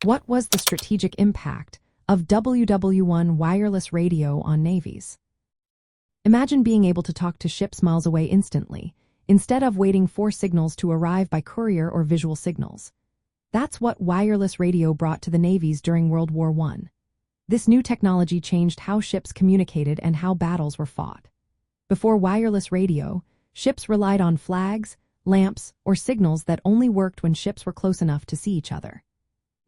What was the strategic impact of WWI wireless radio on navies? Imagine being able to talk to ships miles away instantly, instead of waiting for signals to arrive by courier or visual signals. That's what wireless radio brought to the navies during World War I. This new technology changed how ships communicated and how battles were fought. Before wireless radio, ships relied on flags, lamps, or signals that only worked when ships were close enough to see each other.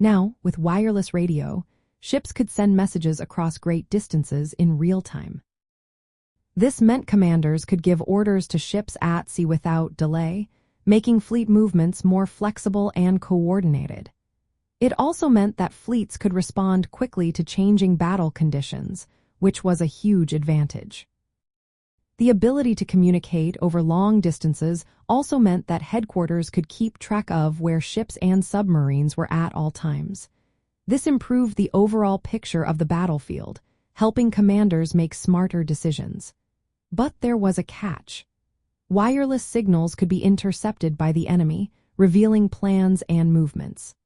Now, with wireless radio, ships could send messages across great distances in real time. This meant commanders could give orders to ships at sea without delay, making fleet movements more flexible and coordinated. It also meant that fleets could respond quickly to changing battle conditions, which was a huge advantage. The ability to communicate over long distances also meant that headquarters could keep track of where ships and submarines were at all times. This improved the overall picture of the battlefield, helping commanders make smarter decisions. But there was a catch. Wireless signals could be intercepted by the enemy, revealing plans and movements.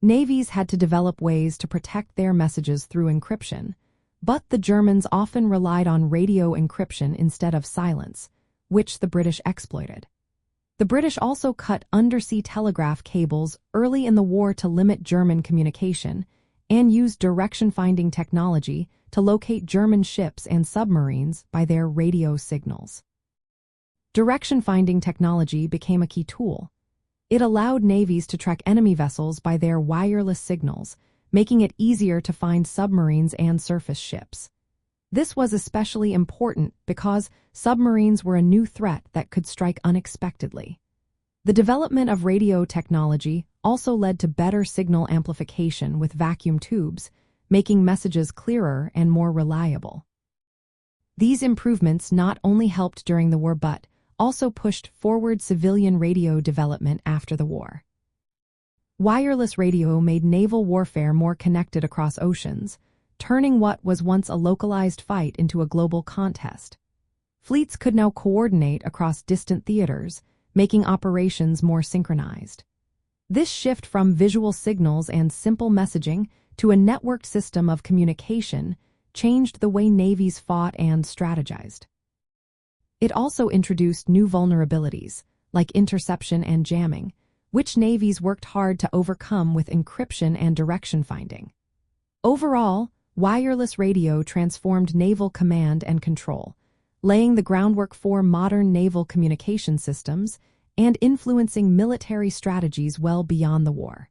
Navies had to develop ways to protect their messages through encryption, but the Germans often relied on radio encryption instead of silence, which the British exploited. The British also cut undersea telegraph cables early in the war to limit German communication and used direction-finding technology to locate German ships and submarines by their radio signals. Direction-finding technology became a key tool. It allowed navies to track enemy vessels by their wireless signals, making it easier to find submarines and surface ships. This was especially important because submarines were a new threat that could strike unexpectedly. The development of radio technology also led to better signal amplification with vacuum tubes, making messages clearer and more reliable. These improvements not only helped during the war but also pushed forward civilian radio development after the war. Wireless radio made naval warfare more connected across oceans, turning what was once a localized fight into a global contest. Fleets could now coordinate across distant theaters, making operations more synchronized. This shift from visual signals and simple messaging to a networked system of communication changed the way navies fought and strategized. It also introduced new vulnerabilities, like interception and jamming, which navies worked hard to overcome with encryption and direction finding. Overall, wireless radio transformed naval command and control, laying the groundwork for modern naval communication systems and influencing military strategies well beyond the war.